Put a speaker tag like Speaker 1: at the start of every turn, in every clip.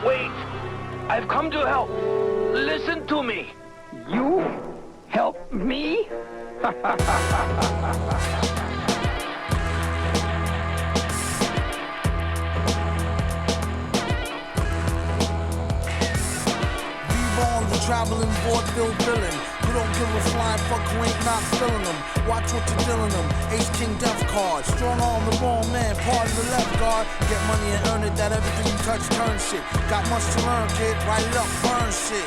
Speaker 1: Wait, I've come to help. Listen to me.
Speaker 2: You help me?
Speaker 3: Vaughn, the traveling Vaudeville Villain. You don't give a flying fuck who ain't not feeling them. Watch what you're dealing them. Ace King Death card. Strong arm the wrong man. Pardon the left guard. Get money and earn it. That everything you touch turn shit. Got much to learn, kid. Write it up, burn shit.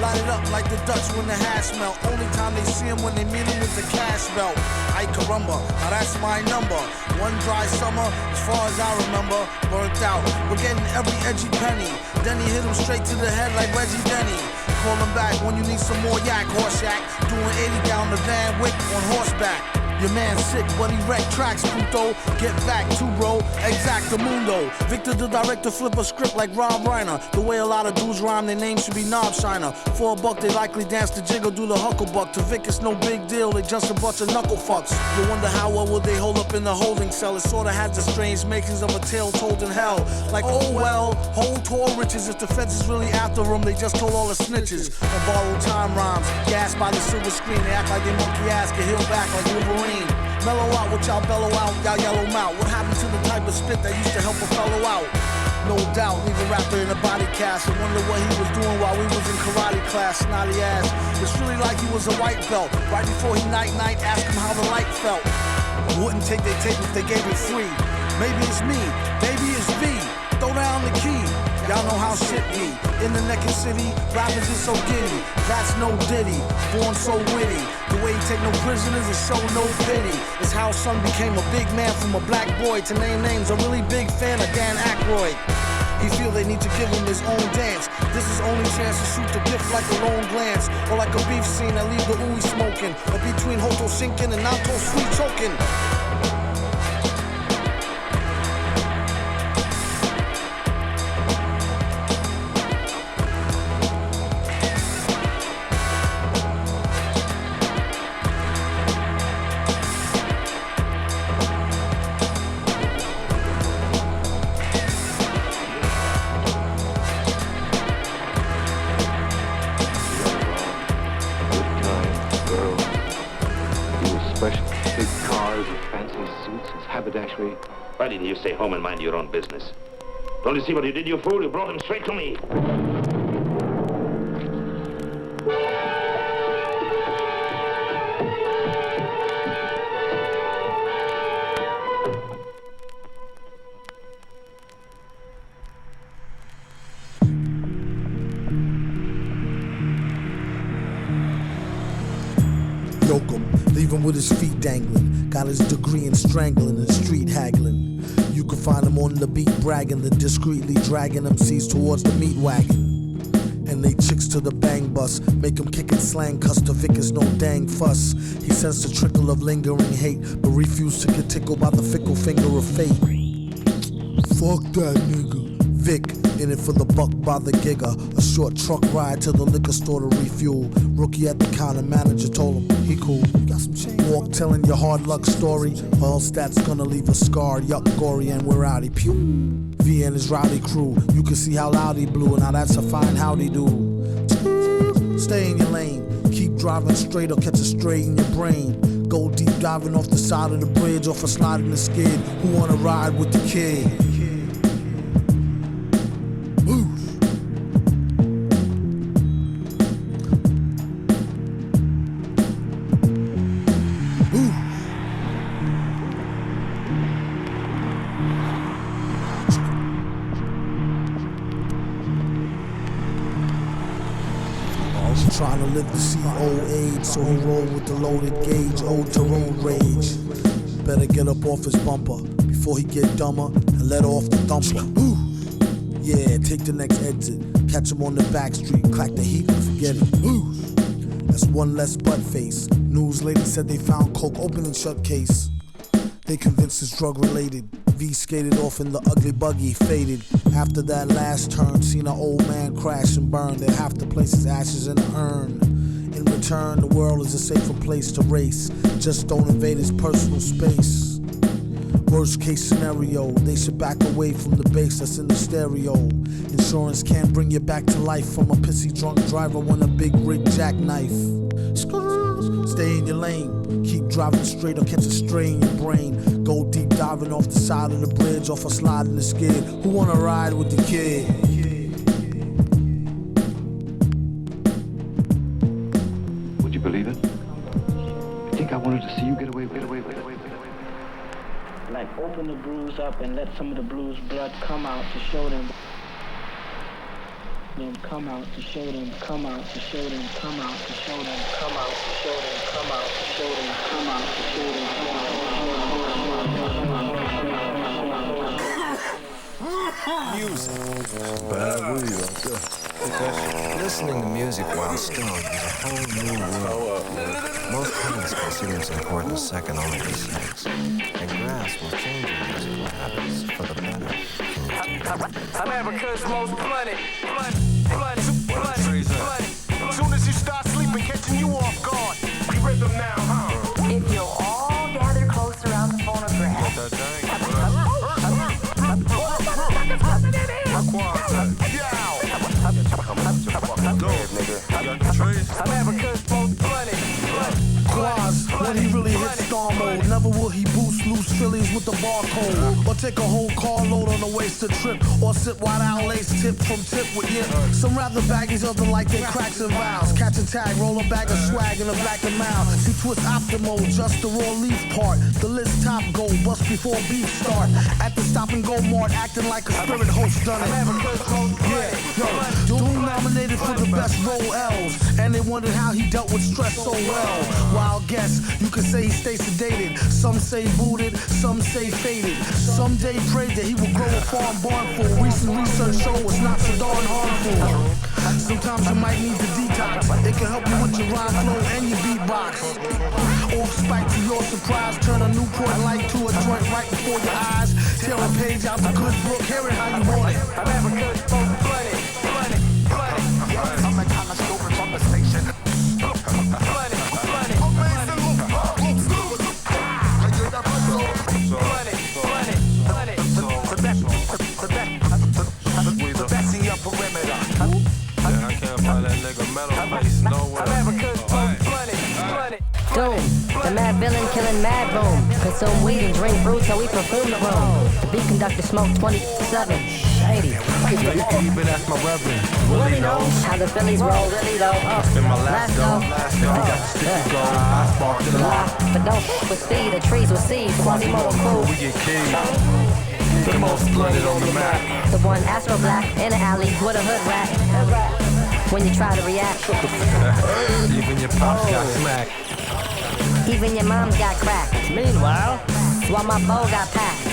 Speaker 3: Light it up like the Dutch when the hash melt. Only time they see him when they meet him with the cash belt. Ay caramba, now that's my number. One dry summer, as far as I remember, burnt out. We're getting every edgy penny. Then he hit him straight to the head like Reggie Denny. Call him back when you need some more yak, horse yak. Doing 80 down the Van Wick on horseback. Your man's sick, but he wrecked tracks, puto. Get back to bro, exactamundo. Viktor the director flip a script like Rob Reiner. The way a lot of dudes rhyme, their name should be Knob Shiner. For $1, they likely dance the jiggle, do the hucklebuck. To Vic, it's no big deal, they just a bunch of knuckle fucks. You wonder how well would they hold up in the holding cell. It sorta has the strange makings of a tale told in hell. Like, oh well, hold tall riches. If the feds is really after them, they just told all the snitches. On borrowed time rhymes, gassed by the silver screen. They act like they monkey ass, get healed back like Wolverine. Mellow out what y'all bellow out, y'all yellow mouth. What happened to the type of spit that used to help a fellow out? No doubt, leave a rapper in a body cast. I wonder what he was doing while we was in karate class. Snotty ass, it's really like he was a white belt. Right before he night-night, ask him how the light felt. Wouldn't take their tape if they gave it free. Maybe it's me, maybe it's V. Throw down the key. Y'all know how shit be. In the naked city, rappers is so giddy. That's no ditty, born so witty. The way he take no prisoners and show no pity. It's how son became a big man from a black boy. To name names, a really big fan of Dan Aykroyd. He feel they need to give him his own dance. This is only chance to shoot the gift like a lone glance. Or like a beef scene that leave the ooey smoking. Or between Hoto sinking and Nato sweet choking.
Speaker 4: Haberdashshery. Why didn't you stay home and mind your own business? Don't you see what you did, you fool? You brought him straight to me. Leave him with his feet dangling. Got his degree in strangling and street haggling. You can find him on the beat bragging, then discreetly dragging MCs towards the meat wagon. And they chicks to the bang bus, make him kick and slang, cuss to Vic is no dang fuss. He sensed a trickle of lingering hate, but refused to get tickled by the fickle finger of fate. Fuck that nigga. Vic, in it for the buck by the gigger. A short truck ride to the liquor store to refuel. Rookie at the counter, manager told him, he cool. Got some change. Walk telling your hard luck story. All stats gonna leave a scar. Yuck, gory, and we're outy. Pew. V and his rowdy crew. You can see how loud he blew. Now that's a fine howdy do. Stay in your lane. Keep driving straight or catch a stray in your brain. Go deep diving off the side of the bridge, off a sliding the skid. Who wanna ride with the kid? Trying to live to see old age, so he rolled with the loaded gauge, ode to road rage. Better get up off his bumper before he get dumber and let off the thumper. Yeah, take the next exit, catch him on the back street, crack the heat and forget it. That's one less butt face. News lady said they found coke open and shut case. They convinced it's drug related. V skated off in the ugly buggy, faded. After that last turn, seen an old man crash and burn. They have to place his ashes in an urn. In return, the world is a safer place to race. Just don't invade his personal space. Worst case scenario, they should back away from the bass that's in the stereo. Insurance can't bring you back to life from a pissy drunk driver when a big rig jackknife. Stay in your lane, keep driving straight or catch a stray in your brain. Go deep diving off the side of the bridge, off a slide in the skid. Who wanna ride with the kid?
Speaker 1: Would you believe it? I think I wanted to see you get away.
Speaker 5: Like open the bruise up and let some of the blues blood come out to show them. Come out to show them, come out to show them, come out to show them, come out to show them, come out to show them, come out to show them,
Speaker 6: Music. Bad weed out there. Listening to music while stoned is a whole new world. Most parents consider it important second only to sex. And grasp will change your musical habits for the better.
Speaker 7: America's most blunted. Soon as you start sleeping, catching you off guard. We rhythm now, huh?
Speaker 8: If you'll all gather close around the phonograph.
Speaker 7: America's most blunted.
Speaker 4: Quas, when he really hits star mode, never will he boost loose Phillies with the barcode, or take a whole carload on a wasted trip, or sit wide out lace tip from tip with yip. Some rather baggies, other like they cracks and vials. Catch a tag, roll a bag of swag in a black and mild. See twist optimal, just the raw leaf part. The list top go, bust before beef start. At the stop and go mart, acting like a spirit host done it. Yeah, yo, Doom nominated for the best role L's, and they wondered how he dealt with stress so well. Wild guess, you could say he stay sedated. Some say booted, some say faded. Someday prayed that he would grow a farm barn full. Recent research show it's not so darn harmful. Sometimes you might need the detox. It can help you with your rhyme flow and your beatbox. Off spike to your surprise, turn a Newport light to a joint right before your eyes. Tear a page out the good book, hear it how you want it.
Speaker 7: America's most blunted. I'm a kind of stupid from the station.
Speaker 8: Doom, the mad villain killing mad boom. Consume weed and drink brew till we perfume the room. The beat conductor smoke 24/7. Shady.
Speaker 7: But that's my reverend.
Speaker 8: Willie knows how the Phillies roll really though.
Speaker 7: In my
Speaker 8: Last go.
Speaker 7: I sparked in the lot.
Speaker 8: But don't with speed, the trees with seeds. Quasimoto cool.
Speaker 7: We get killed. The most blooded on the map.
Speaker 8: The one Astro Black in the alley with a hood rat. When you try to react.
Speaker 7: Even your pops got smacked.
Speaker 8: Even your mom's got cracked. Meanwhile, while my bow got packed.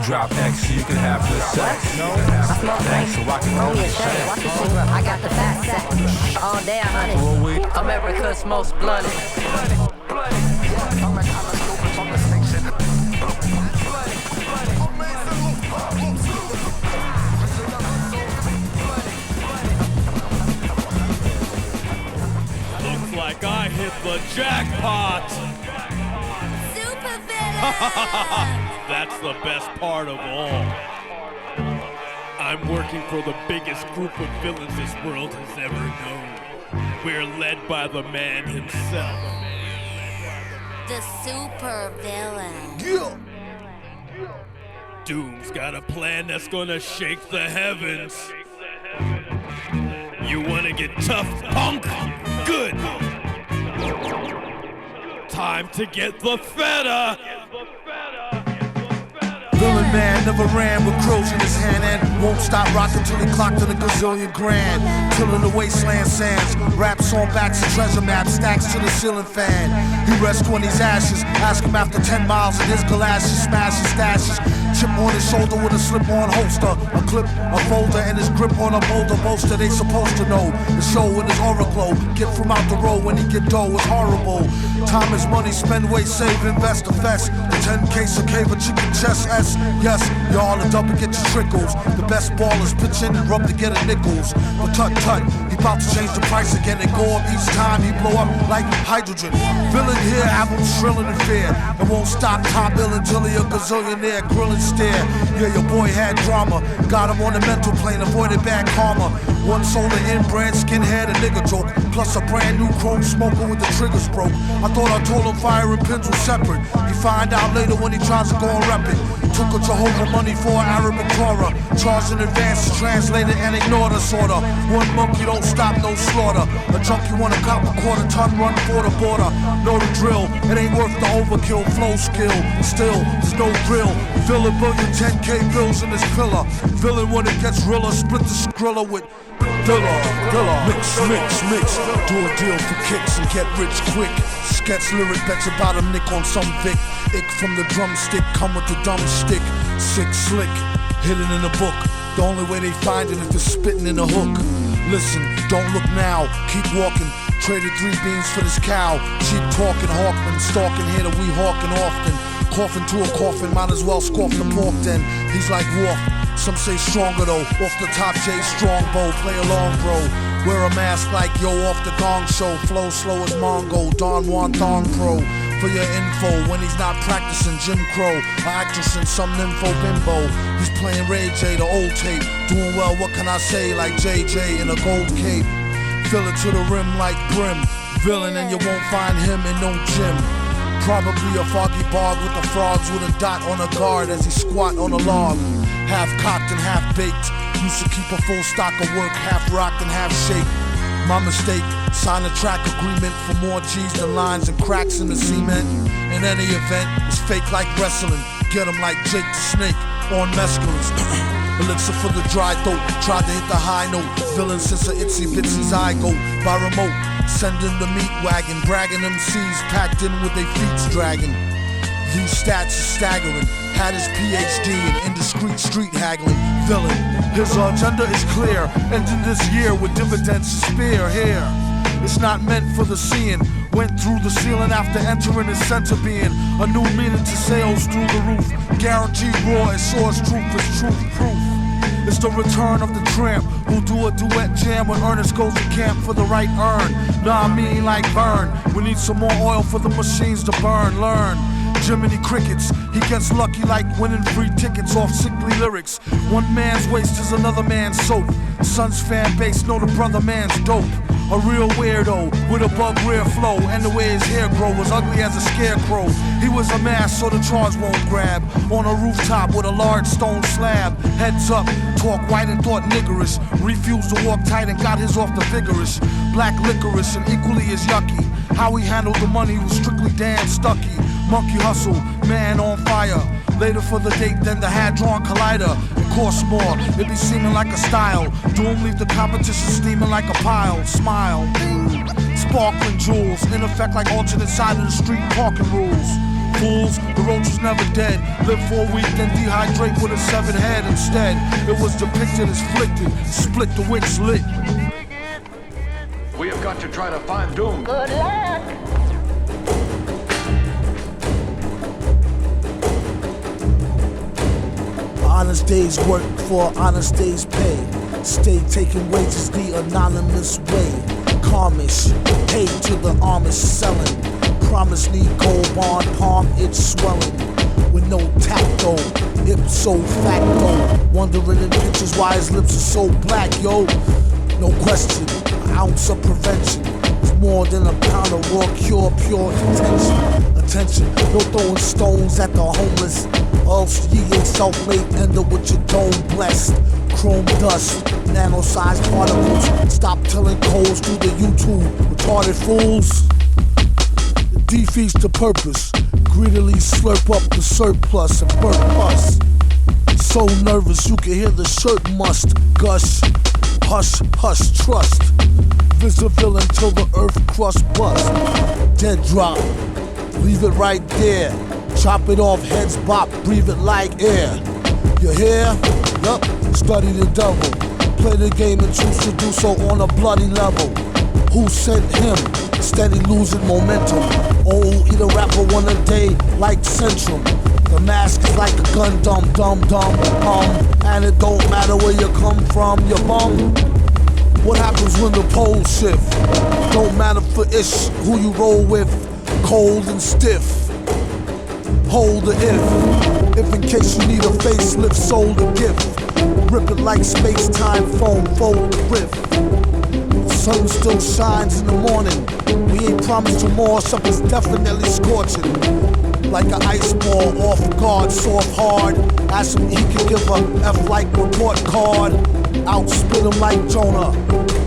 Speaker 7: Drop X so you can have good sex.
Speaker 8: I smoke drink,
Speaker 7: so I can
Speaker 8: roll me a shake. Watch the sugar, I got the fat sack. All day I hunted. America's most blunted.
Speaker 9: Looks like I hit the jackpot.
Speaker 10: Supervillain!
Speaker 9: That's the best part of all. I'm working for the biggest group of villains this world has ever known. We're led by the man himself.
Speaker 10: The Supervillain.
Speaker 4: Yeah.
Speaker 9: Doom's got a plan that's gonna shake the heavens. You wanna get tough, punk? Good. Time to get the feta.
Speaker 4: Villain man never ran with crows in his hand and won't stop rocking till he clocked in a gazillion grand. Tilling the wasteland sands, raps on backs and treasure maps, stacks to the ceiling fan. He rests on these ashes, ask him after 10 miles in his galoshes, smashes stashes. chip on his shoulder with a slip-on holster, a clip, a folder, and his grip on a boulder bolster. They supposed to know the show in his aura glow. Get from out the road when he get dough is horrible. Time is money, spend, wait, save, invest, the fest. The 10 case of cave, a chicken chest, S. Yes, y'all are double get your trickles. The best ballers pitch in and rub to get a nickels. But tut, he about to change the price again and go up each time he blow up like hydrogen. Villain here, albums shrilling in fear. It won't stop top ill until he a gazillionaire, grilling stare. Yeah, your boy had drama, got him on the mental plane, avoided bad karma. One solar inbred, skinhead, a nigga joke. Plus a brand new chrome smoker with the triggers broke. I thought I told him fire and pins were separate. He find out later when he tries to go and rep it. Took a Jehovah money for an Arabic Torah. Charged in advance to translate it and ignore the sorta. One monkey don't stop, no slaughter. A junkie wanna cop a quarter ton, run for the border. Know the drill, it ain't worth the overkill. Flow skill, still, there's no drill. Villain billion 10K bills in this pillar. Villain when it gets realer, split the skrilla with Dilla. Mix. Do a deal for kicks and get rich quick. Sketch lyric bets about a nick on some Vic. Ick from the drumstick, come with the dumb stick. Sick, slick, hidden in a book. The only way they find it if they're spitting in a hook. Listen, don't look now, keep walking. Traded 3 beans for this cow. Cheap talking, Hawkman, stalking here that we hawking often. Coughing to a coffin, might as well scoff the pork then. He's like Wolf, some say stronger though. Off the top J Strongbow, play along bro. Wear a mask like yo off the gong show. Flow slow as Mongo, Don Juan Thong Pro. For your info, when he's not practicing Jim Crow, an actress in some nympho bimbo. He's playing Ray J, the old tape. Doing well, what can I say, like JJ in a gold cape. Fill it to the rim like brim. Villain and you won't find him in no gym. Probably a foggy bog with the frogs with a dot on a guard as he squat on a log. Half cocked and half baked. Used to keep a full stock of work, half rocked and half shaped. My mistake, sign a track agreement for more G's than lines and cracks in the cement. In any event, it's fake like wrestling. Get him like Jake the Snake on mescalines. Elixir for the dry throat, tried to hit the high note. Villain since a itsy bitsy zygote. By remote, sending the meat wagon. Bragging MCs packed in with their feet dragging. These stats are staggering. Had his PhD in indiscreet street haggling. Villain, his agenda is clear. Ending this year with dividends to spare here. It's not meant for the seeing. Went through the ceiling after entering his center being. A new meaning to sales through the roof. Guaranteed raw as source truth is truth proof. It's the return of the tramp who'll do a duet jam when Ernest goes to camp for the right earn. Nah, I mean like burn. We need some more oil for the machines to burn. Learn. Jiminy Crickets, he gets lucky like winning free tickets off sickly lyrics. One man's waste is another man's soap. Son's fan base know the brother man's dope. A real weirdo with a bug rare flow, and the way his hair grow was ugly as a scarecrow. He was a mask so the charge won't grab. On a rooftop with a large stone slab. Heads up, talk white and thought niggerish. Refused to walk tight and got his off the vigorous. Black licorice and equally as yucky. How he handled the money was strictly damn stucky. Monkey hustle, man on fire. Later for the date than the hand-drawn collider. It costs more, it be seeming like a style. Doom leave the competition steaming like a pile. Smile, sparkling jewels. In effect like alternate side of the street parking rules. Fools, the roach was never dead. Live for a week, then dehydrate with a severed head instead. It was depicted as flicked, split the wicks lit.
Speaker 1: We have got to try to find Doom.
Speaker 10: Good luck.
Speaker 4: Honest days work for honest days pay. Stay taking wages the anonymous way. Carmish, paid to the Amish selling. Promise need gold bond, palm it's swelling. With no tacto, ipso facto. Wondering in pictures why his lips are so black, yo. No question, an ounce of prevention is more than a pound of raw cure, pure intention. Attention, no throwing stones at the homeless. Else ye ain't self-made, end up with your dome blessed. Chrome dust, nano-sized particles. Stop telling codes through the YouTube, retarded fools. It defeats the purpose. Greedily slurp up the surplus and burp us. So nervous you can hear the shirt must gush. Hush, hush, trust. Villain till the earth crust bust. Dead drop, leave it right there. Chop it off, heads bop, breathe it like air. You hear? Yup, study the devil. Play the game and choose to do so on a bloody level. Who sent him? Steady losing momentum. Oh, eat a rapper one a day like Centrum. The mask is like a gun, dumb. And it don't matter where you come from, you bum. What happens when the poles shift? Don't matter for ish who you roll with. Cold and stiff. Hold the if in case you need a facelift, sold a gift. Rip it like space-time foam, fold the rift. The sun still shines in the morning. We ain't promised tomorrow, something's definitely scorching. Like an ice ball, off guard, soft hard. Ask him he can give a F-like report card. Outspit him like Jonah.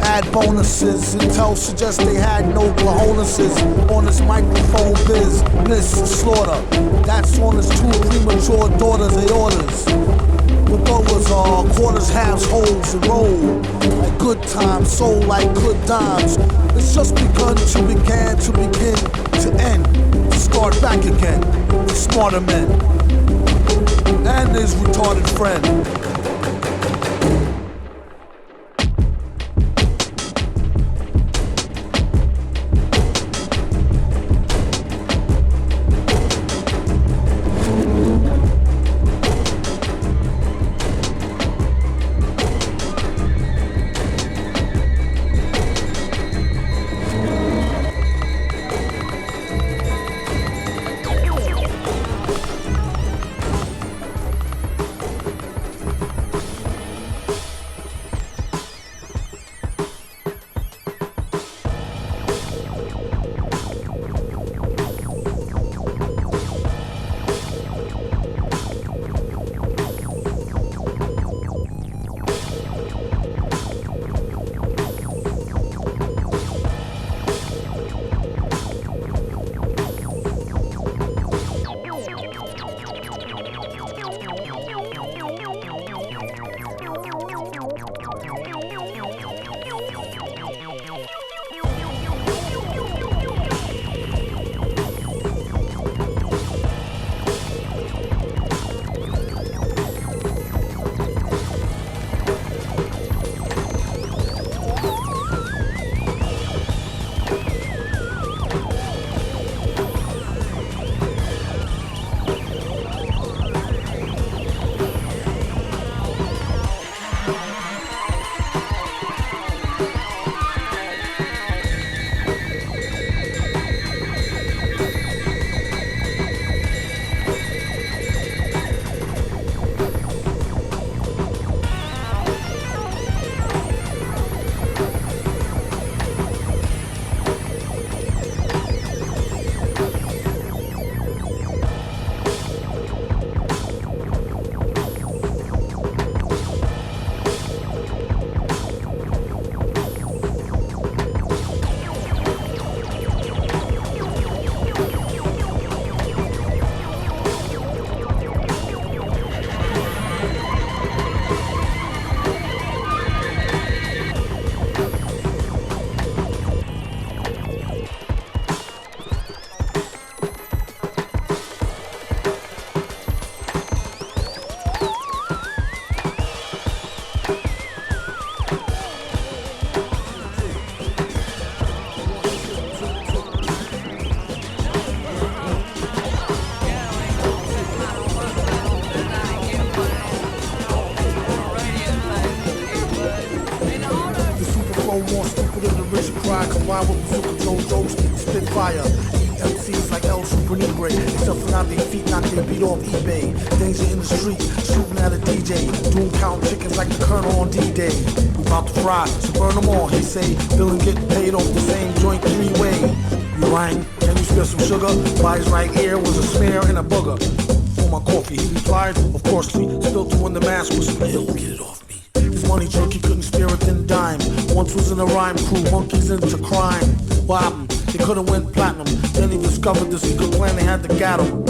Speaker 4: Add bonuses. Intel suggests they had no cojoneses. On his microphone biz, miss slaughter. That's on his two premature daughters, they orders. But those are quarters, halves, holes, and roll. Like good times, soul like good dimes. It's just begun to begin to end. To start back again. The smarter men. And his retarded friend. Combined with bazooka Joe jokes, spit fire. MCs like Chupe Nibre, except for not their feet, not they beat off eBay. Danger in the street, shooting at a DJ, doing count chickens like the Colonel on D-Day. We about to fry, so burn them all. He say, Villain get paid off the same joint three-way. You rang, can you spare some sugar? By his right ear was a smear and a booger. For my coffee, he replied, of course, still doing the mask, whisper, he'll get it off me. His money jerk, he couldn't spare a thin dime. Once was in a rhyme crew, monkeys into crime. What happened? They couldn't win platinum. Then he discovered the secret plan, they had to gat him.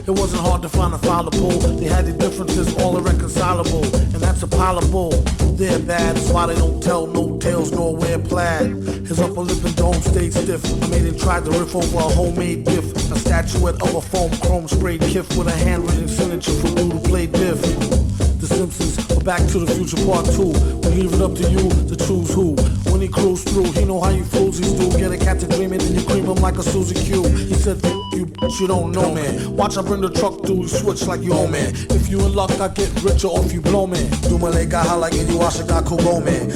Speaker 4: It wasn't hard to find a file to pull. They had the differences, all irreconcilable, and that's a pile of bull. They're bad, that's why they don't tell no tales nor wear plaid. His upper lip and dome stayed stiff. I made him try to riff over a homemade gift, a statuette of a foam chrome sprayed kiff with a handwritten signature for you to play diff. The Simpsons or Back to the Future Part 2. We leave it up to you to choose who. When he cruised through, he know how you foolsies do. Get a cat to dream it and you cream him like a Suzy Q. He said, you bitch, you don't know, man. Watch I bring the truck through, you switch like you own, man. If you in luck, I get richer off you blow, man. Do my leg, I like it, you wash it, got Kogo, man.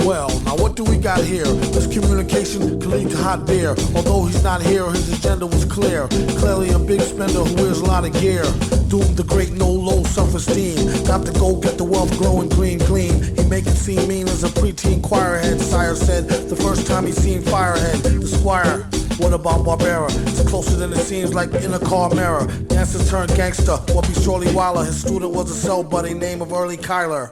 Speaker 4: Well, now what do we got here? This communication can lead to hot beer. Although he's not here, his agenda was clear. Clearly a big spender who wears a lot of gear. Doomed the great, no low self-esteem. Got to go get the wealth glowing green, clean. He make it seem mean as a preteen choir head. Sire said the first time he seen Firehead, the squire. What about Barbera? It's closer than it seems, like in a car mirror. Gangster turned gangster, what be Shorty Wilder. His student was a cell buddy, name of Early Kyler.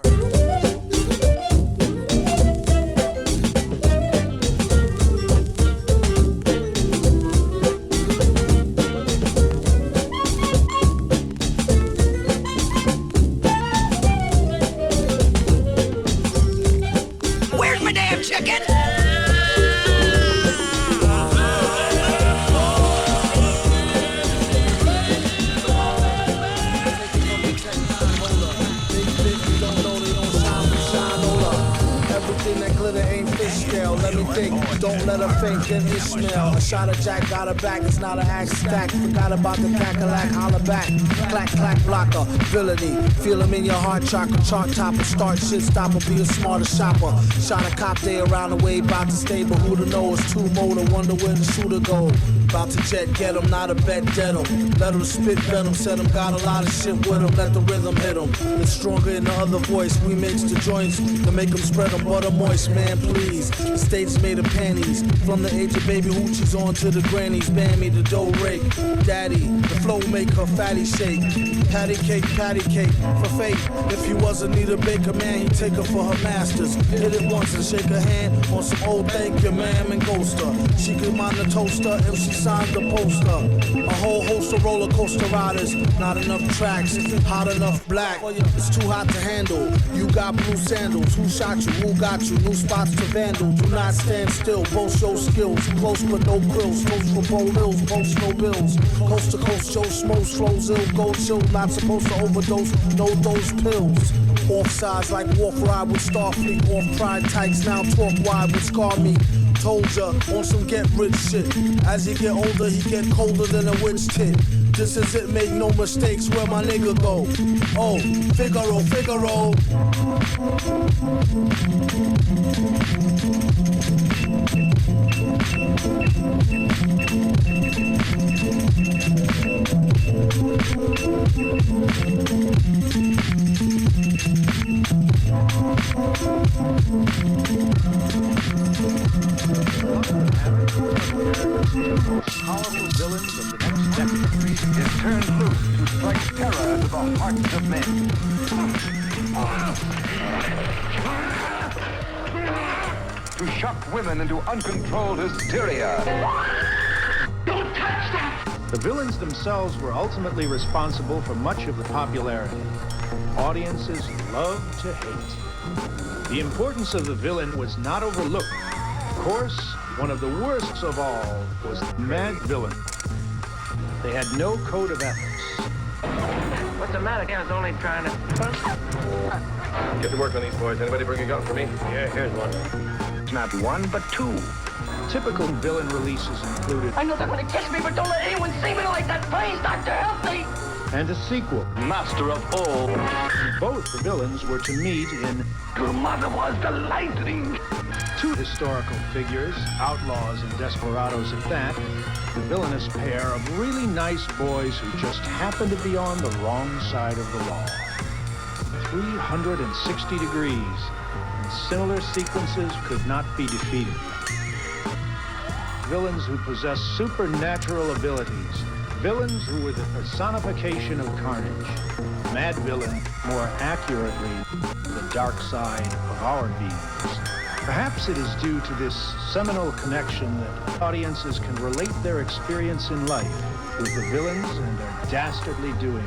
Speaker 4: Don't let her faint, then Ishmael. A shot of Jack got her back, it's not an axe stack. Forgot about the cackalack, holla back. Clack, clack, blocker, villainy. Feel him in your heart chakra, chart topper. Start shit stopper, be a smarter shopper. Shot a cop day around the way, about to stay, but who to know? It's two motor, wonder where the shooter go. About to jet, get him, not a bet, dead him. Let him spit venom, said him, got a lot of shit with him. Let the rhythm hit him. It's stronger in the other voice, we mix the joints to make them spread them butter moist, man, please. The state's made of panties. From the age of baby hoochies on to the grannies. Bammy, the dough rake. Daddy, the flow make her fatty shake. Patty cake for fate. If he was Anita Baker, man, he'd take her for her masters. Hit it once and shake her hand on some old thank you, ma'am, and ghost her. She could mind the toaster if she signed the poster. A whole host of roller coaster riders. Not enough tracks, hot enough black. It's too hot to handle. You got blue sandals. Who shot you? Who got you? New spots to vandal. Do not stand still. Both show skills. Close but no grills. Toast for bold hills. Post no bills. Coast to coast, Joe smokes, flows ill. Gold chill. Not supposed to overdose. No those pills. Off sides like Walk Ride with Starfleet. Off pride tykes now talk wide with Scar Me. Told ya on some get rich shit. As he get older, he get colder than a witch tit. Just as it make no mistakes, where my nigga go? Oh, Figaro, Figaro.
Speaker 1: Powerful villains of the next decade is turned loose to strike terror into the hearts of men. To shock women into uncontrolled hysteria.
Speaker 2: Don't touch that!
Speaker 11: The villains themselves were ultimately responsible for much of the popularity. Audiences love to hate. The importance of the villain was not overlooked. Of course, one of the worst of all was the Madvillain. They had no code of ethics.
Speaker 2: What's the matter? I was only trying to...
Speaker 1: Get to work on these boys. Anybody bring a gun for me?
Speaker 2: Yeah, here's one.
Speaker 1: It's not one, but two.
Speaker 11: Typical villain releases included...
Speaker 2: I know they're going to kiss me, but don't let anyone see me like that. Please, Doctor, help me!
Speaker 11: And a sequel.
Speaker 1: Master of all.
Speaker 11: Both the villains were to meet in...
Speaker 2: Your mother was the lightning.
Speaker 11: Two historical figures, outlaws and desperados at that, the villainous pair of really nice boys who just happened to be on the wrong side of the law. 360 degrees, and similar sequences could not be defeated. Villains who possess supernatural abilities, villains who were the personification of carnage. Madvillain, more accurately, the dark side of our beings. Perhaps it is due to this seminal connection that audiences can relate their experience in life with the villains and their dastardly doings.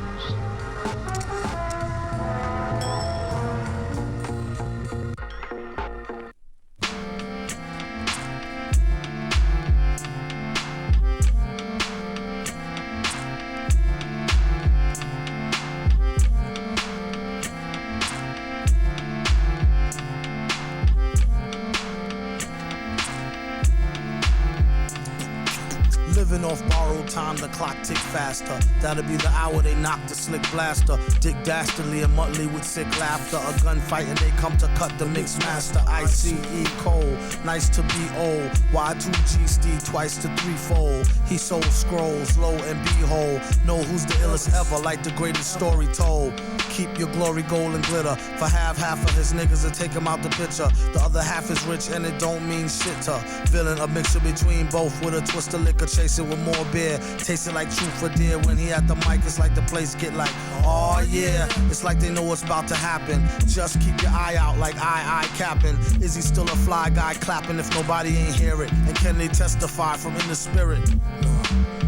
Speaker 4: Living off borrowed time, the clock tick faster. That'll be the hour they knock the slick blaster. Dick Dastardly and Muttley with sick laughter. A gunfight and they come to cut the mix master. ICE Cole, nice to be old. Y2G Steve twice to threefold. He sold scrolls, low and behold. Know who's the illest ever, like the greatest story told. Keep your glory gold and glitter. For half of his niggas and take him out the picture. The other half is rich and it don't mean shit to villain. A mixture between both with a twist of liquor. Chase it with more beer. Taste it like truth for dear. When he at the mic, it's like the place get like, oh yeah. It's like they know what's about to happen. Just keep your eye out like I capping. Is he still a fly guy clapping if nobody ain't hear it? And can they testify from in the spirit?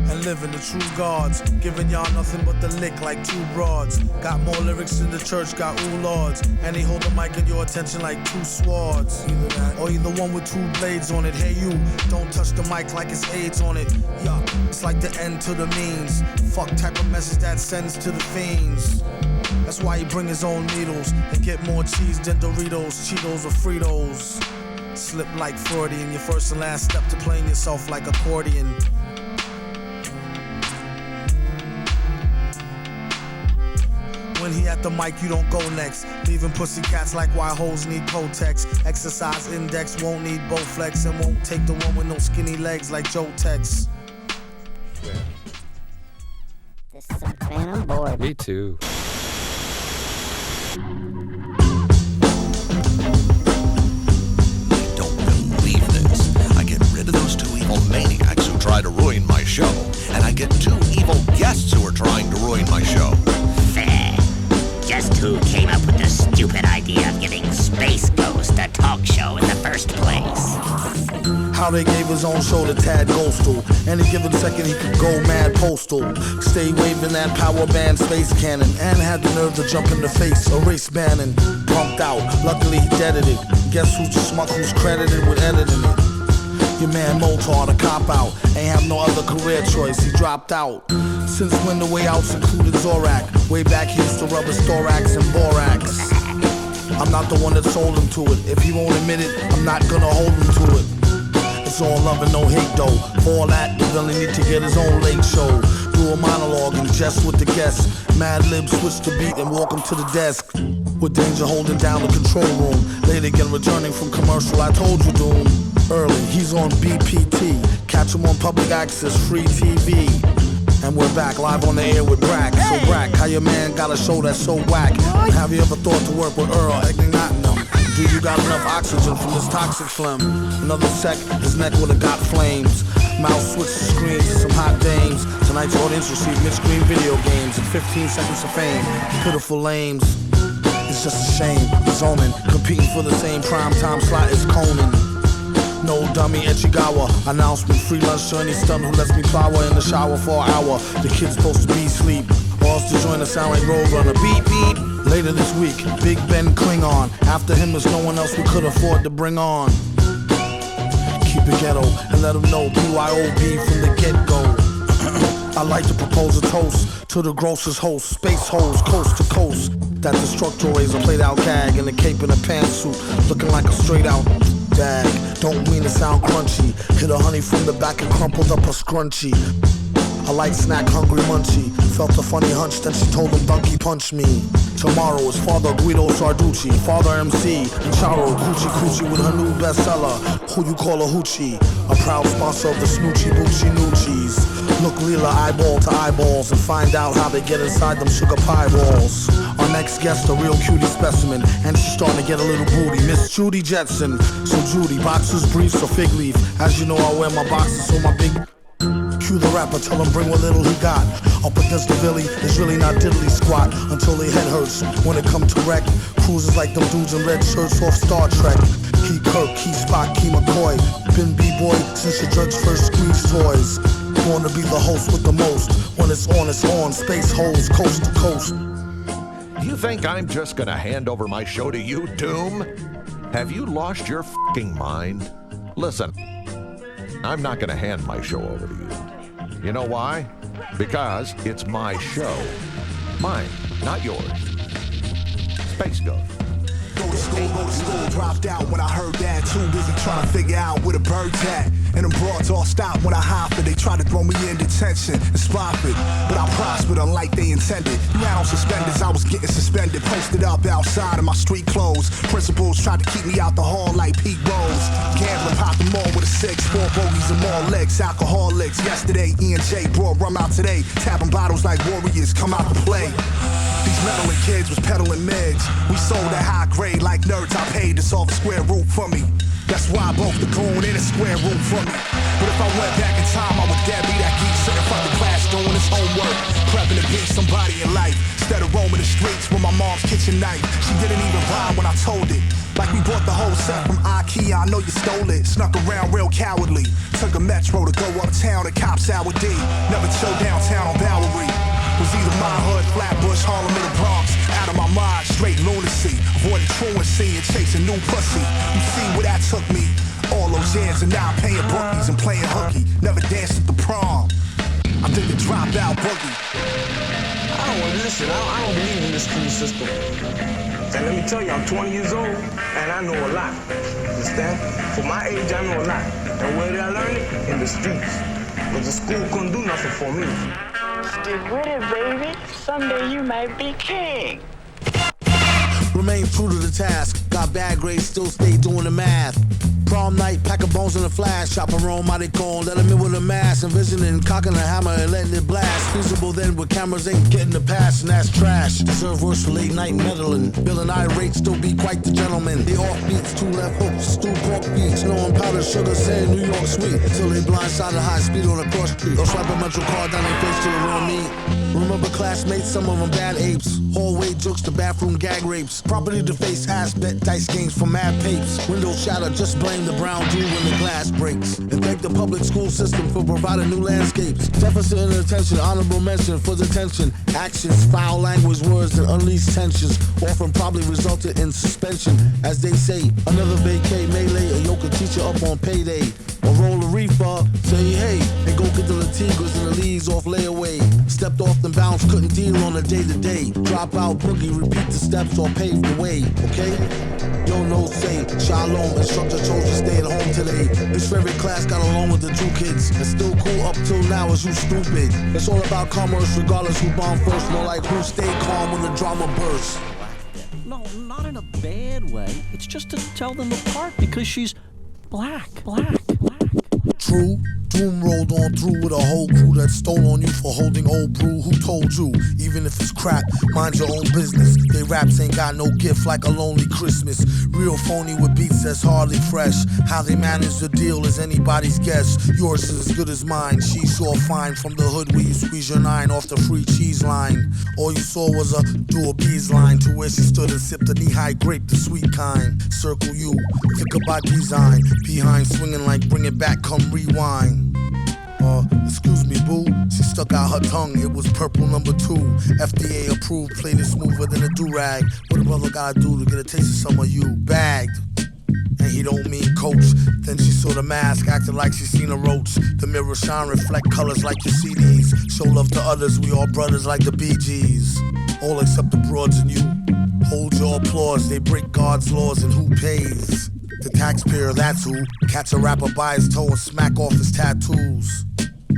Speaker 4: And living the true gods, giving y'all nothing but the lick like two broads. Got more lyrics than the church got ooh lords, and they hold the mic in your attention like two swords. Either that, or either one with two blades on it. Hey you, don't touch the mic like it's AIDS on it. Yuck, it's like the end to the means. Fuck type of message that sends to the fiends. That's why he bring his own needles and get more cheese than Doritos, Cheetos, or Fritos. Slip like Freudian, your first and last step to playing yourself like accordion. When he at the mic, you don't go next. Leaving pussycats like why hoes need Kotex. Exercise index won't need Bowflex and won't take the one with no skinny legs like Joe Tex.
Speaker 8: This sucks, man. I'm bored.
Speaker 12: Me too.
Speaker 13: Don't believe this. I get rid of those two evil maniacs who try to ruin my show, and I get two evil guests who are trying to ruin my show.
Speaker 14: Just who came up with the stupid idea of giving Space Ghost a talk show in the first place?
Speaker 4: How they gave his own show to Tad Ghostal. Any given second he could go mad postal. Stay waving that power band space cannon. And had the nerve to jump in the face, erase Bannon. Pumped out, luckily he deaded it. Guess who's the schmuck who's credited with editing it? Your man Motar, the cop out. Ain't have no other career choice, he dropped out. Since when the way outs included Zorak. Way back he used to rub his thorax and borax. I'm not the one that sold him to it. If he won't admit it, I'm not gonna hold him to it. It's all love and no hate though. For all that, the villain need to get his own late show. Do a monologue and jest with the guests. Madlib switch the beat and walk him to the desk. With Danger holding down the control room. Later again returning from commercial, I told you Doom. Early, he's on BPT. Catch him on public access, free TV. And we're back live on the air with Brack. So Brack, how your man got a show that's so whack? Have you ever thought to work with Earl Egnatinum? Do you got enough oxygen from this toxic phlegm? Another sec, his neck would've got flames. Mouse switched the screens to some hot dames. Tonight's audience received mid-screen video games and 15 seconds of fame. Pitiful lames. It's just a shame. Zoning, competing for the same prime time slot as Conan. No dummy Echigawa. Announcement, free lunch to any stun who lets me plow in the shower for an hour. The kid's supposed to be asleep. Balls to join the sound like Roadrunner. Beep, beep. Later this week, Big Ben Klingon. After him there's no one else we could afford to bring on. Keep it ghetto and let them know BYOB from the get-go. I'd like to propose a toast to the grossest host. Space hoes, coast to coast. That destructor razor played out gag in a cape and a pantsuit. Looking like a straight out dag. Don't mean to sound crunchy. Hit a honey from the back and crumpled up a scrunchie. A light snack, hungry munchie. Felt a funny hunch, then she told him donkey punch me. Tomorrow is Father Guido Sarducci, Father MC, and Charo Coochie Coochie with her new bestseller, Who You Call a Hoochie. A proud sponsor of the Snoochie Boochie Noochies. Look Leela eyeball to eyeballs and find out how they get inside them sugar pie balls. Our next guest, a real cutie specimen, and she's starting to get a little booty. Miss Judy Jetson. So Judy, boxers, briefs, or fig leaf. As you know, I wear my boxers, so my big... Cue the rapper, tell him bring what little he got. Up against the Billy, it's really not diddly squat until their head hurts. When it come to wreck, cruisers like them dudes in red shirts off Star Trek. Key Kirk, Key Spock, Key McCoy. Been B-boy since the drugs first squeezed toys. Born to be the host with the most. When it's on, space holes coast to coast.
Speaker 13: You think I'm just gonna hand over my show to you, Doom? Have you lost your fucking mind? Listen, I'm not gonna hand my show over to you. You know why? Because it's my show. Mine, not yours. Space Ghost.
Speaker 12: Go to school, dropped out when I heard that. Too busy trying to figure out where the bird's at. And them broads all stopped when I hopped it. They tried to throw me in detention and spot it. But I prospered unlike they intended. Now on suspenders, I was getting suspended. Posted up outside in my street clothes. Principals tried to keep me out the hall like Pete Rose. Gambling popped them all with a 6. 4 bogeys and more legs, alcoholics. Yesterday, E&J brought rum out today. Tapping bottles like warriors, come out to play. These meddling kids was peddling meds. We sold at high grade like nerds. I paid to solve a square root for me. That's why both the goon and a square root for me. But if I went back in time, I would dare be that geek sitting in front of the class doing his homework, prepping to be somebody in life. Instead of roaming the streets with my mom's kitchen knife. She didn't even rhyme when I told it. Like we bought the whole set from IKEA, I know you stole it. Snuck around real cowardly. Took a metro to go uptown to cop Sour D. Never chill downtown on Bowery. Was either my hood, Flatbush, Harlem, or the Bronx. Out of my mind, straight lunacy. Avoiding truancy and chasing new pussy. You see where that took me? All those years and now I'm paying bookies and playing hooky. Never danced at the prom. I did the dropout boogie.
Speaker 15: I don't want to listen. I don't believe in this school system. And let me tell you, I'm 20 years old and I know a lot. Understand? For my age, I know a lot. And where did I learn it? In the streets. Because the school couldn't do nothing for me.
Speaker 5: Stick with it, baby. Someday you might be king.
Speaker 4: Remain true to the task. Got bad grades, still stay doing the math. Prom night, pack of bones in a flash. Chop a roam out they cone, let him in with a mask. Envisioning, cocking a hammer and letting it blast. Feasible then, but cameras ain't getting the pass, and that's trash. Deserve worse for late night meddling. Bill and irate, still be quite the gentleman. They off beats, 2 left hooks, stew pork beats. Knowing powder, sugar, saying New York sweet. Until they blindside high speed on the cross street. Or swipe a metro card down their face to the raw meat. Remember classmates, some of them bad apes. Hallway jokes to bathroom gag rapes. Property to face ass bet dice games for mad papes. Windows shatter, just blame the brown dew when the glass breaks. And thank the public school system for providing new landscapes. Deficit in attention, honorable mention for detention. Actions, foul language, words, and unleashed tensions often probably resulted in suspension. As they say, another vacay melee, a Yorke teacher up on payday. Or roll a reefer, say hey, and go get the Latigas and the leaves off layaway. Stepped off the bounce, couldn't deal on a day-to-day. Drop out boogie, repeat the steps or pave the way, okay? Yo, no say, shalom, instructor chose to stay at home today. This favorite class got along with the 2 kids. And still cool up till now is you stupid. It's all about commerce regardless who bomb first. More like who stayed calm when the drama bursts.
Speaker 16: No, not in a bad way. It's just to tell them apart because she's black.
Speaker 4: True, Doom rolled on through with a whole crew that stole on you for holding old brew. Who told you? Even if it's crap, mind your own business. They raps ain't got no gift like a lonely Christmas. Real phony with beats that's hardly fresh. How they manage the deal is anybody's guess. Yours is as good as mine. She saw fine from the hood where you squeeze your 9 off the free cheese line. All you saw was a do a bees line to where she stood and sipped a knee-high grape, the sweet kind. Circle you, think about design. Behind swinging like bring it back, come rewind. Excuse me, boo. She stuck out her tongue, it was purple number 2. FDA approved, played it smoother than a do-rag. What a brother gotta do to get a taste of some of you? Bagged. And he don't mean coach. Then she saw the mask, acted like she seen a roach. The mirror shine, reflect colors like your CDs. Show love to others, we all brothers like the Bee Gees. All except the broads and you. Hold your applause, they break God's laws and who pays? The taxpayer, that's who. Catch a rapper by his toe and smack off his tattoos.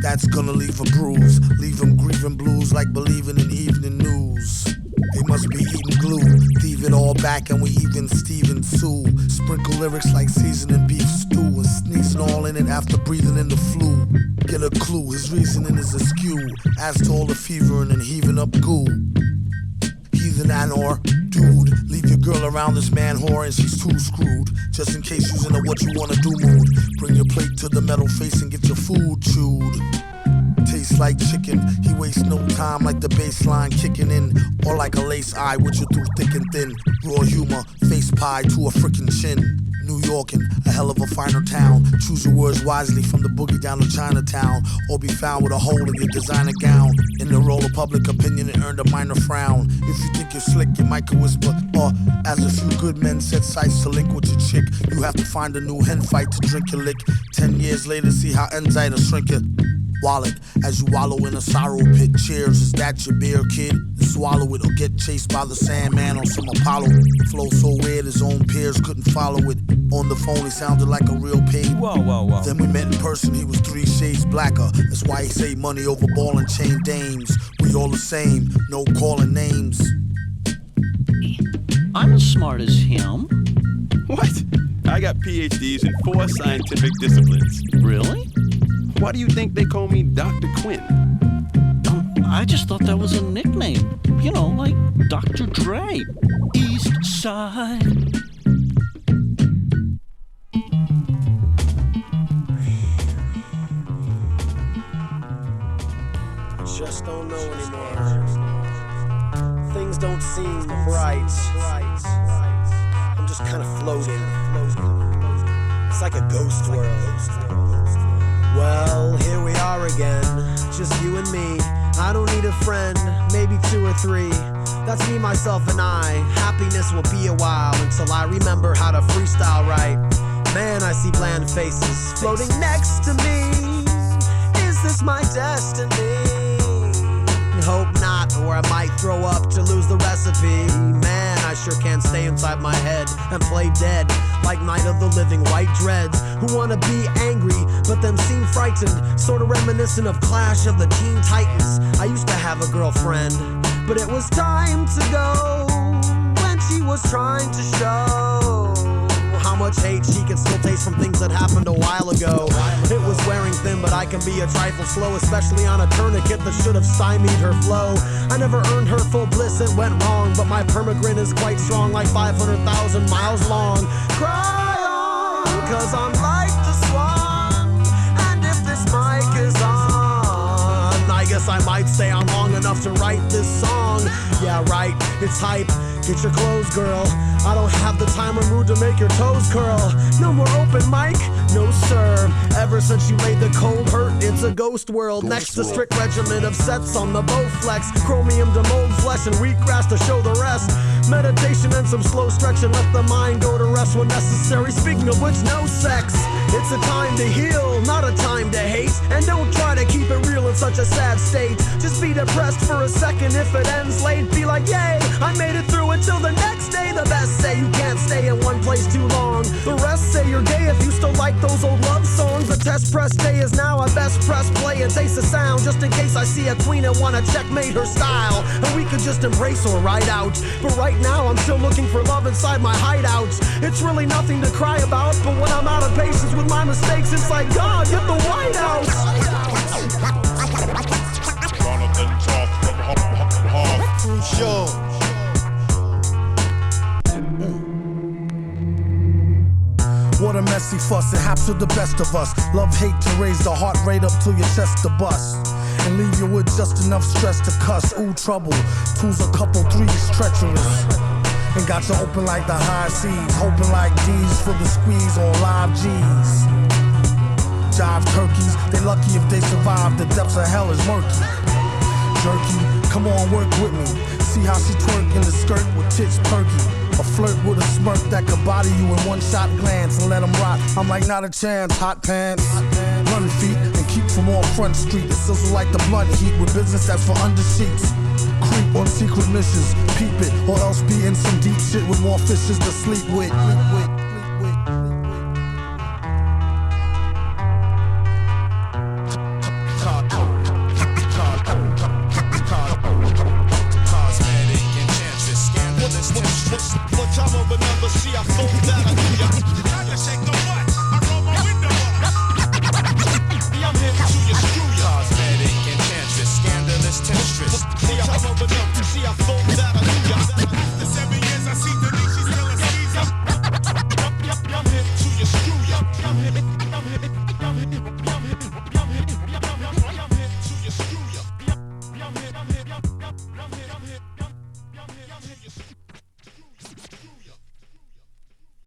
Speaker 4: That's gonna leave a bruise, leave him grieving blues like believing in evening news. They must be eating glue, thieve it all back and we even Steven Sue. Sprinkle lyrics like seasoning beef stew and sneezing all in it after breathing in the flu. Get a clue, his reasoning is askew, as to all the fevering and heaving up goo. Heathen Anor, dude, leave your girl around this man whore and she's too screwed. Just in case you's in a what you wanna do mood. Bring your plate to the metal face and get your food chewed. Tastes like chicken, he wastes no time like the bass line kicking in. Or like a lace eye with you through thick and thin. Raw humor, face pie to a frickin' chin. New York and a hell of a finer town. Choose your words wisely, from the boogie down to Chinatown, or be found with a hole in your designer gown. In the role of public opinion, it earned a minor frown. If you think you're slick, you might could whisper, or as a few good men set sights to link with your chick, you have to find a new hen fight to drink your lick. 10 years later, see how enzyme to shrink your wallet as you wallow in a sorrow pit. Cheers, is that your beer, kid? And swallow it or get chased by the Sandman on some Apollo. Flow so weird his own peers couldn't follow it. On the phone he sounded like a real pig.
Speaker 16: Whoa.
Speaker 4: Then we met in person, he was 3 shades blacker. That's why he say money over ball and chain dames. We all the same, no calling names.
Speaker 16: I'm as smart as him.
Speaker 17: What? I got PhDs in 4 scientific disciplines.
Speaker 16: Really?
Speaker 17: Why do you think they call me Dr. Quinn?
Speaker 16: I just thought that was a nickname. You know, like Dr. Dre. East Side.
Speaker 18: Just don't know anymore. Things don't seem bright. I'm just kind of floating. It's like a ghost world. Well, here we are again, just you and me. I don't need a friend, maybe 2 or 3. That's me, myself, and I. Happiness will be a while until I remember how to freestyle right. Man, I see bland faces floating next to me. Is this my destiny? Hope not, or I might throw up to lose the recipe. Man, I sure can't stay inside my head and play dead like Night of the Living White Dreads, who wanna be angry but them seem frightened, sorta reminiscent of Clash of the Teen Titans. I used to have a girlfriend, but it was time to go when she was trying to show how much hate she can still taste from things that happened a while ago. It was wearing thin, but I can be a trifle slow, especially on a tourniquet that should have stymied her flow. I never earned her full bliss, it went wrong, but my permagrin is quite strong, like 500,000 miles long. Cry on, cause I'm like the swan, and if this mic is on, I guess I might stay on long enough to write this song. Yeah, right, it's hype. Get your clothes, girl. I don't have the time or mood to make your toes curl. No more open mic, no sir. Ever since you made the cold hurt, it's a ghost world. Next to strict regimen of sets on the Bowflex, chromium to mold flesh and wheatgrass to show the rest. Meditation and some slow stretch and let the mind go to rest when necessary. Speaking of which, no sex. It's a time to heal, not a time to hate. And don't try to keep it real in such a sad state. Just be depressed for a second if it ends late. Be like, yay, I made it through until the next day. The best say you can't stay in one place too long. The rest say you're gay if you still like those old love songs. The test press day is now. I best press play and taste the sound, just in case I see a queen and wanna checkmate her style. And we could just embrace or ride out. But right now I'm still looking for love inside my hideouts. It's really nothing to cry about, but when I'm out of patience with my mistakes, it's like, God, get the White House.
Speaker 19: Jonathan talk from
Speaker 18: Sure.
Speaker 4: What a messy fuss, it happens to the best of us. Love, hate to raise the heart rate up till your chest to bust, and leave you with just enough stress to cuss. Ooh, trouble, 2's a couple, 3's treacherous, and got you open like the high seas, hoping like D's for the squeeze on live G's. Jive turkeys, they lucky if they survive, the depths of hell is murky. Jerky, come on, work with me. See how she twerk in the skirt with tits perky. A flirt with a smirk that could body you in one shot glance and let them rock. I'm like, not a chance, hot pants. Run feet and keep from on Front Street. It sizzle like the blunt heat with business that's for under sheets. Creep on secret missions, peep it, or else be in some deep shit with more fishes to sleep with.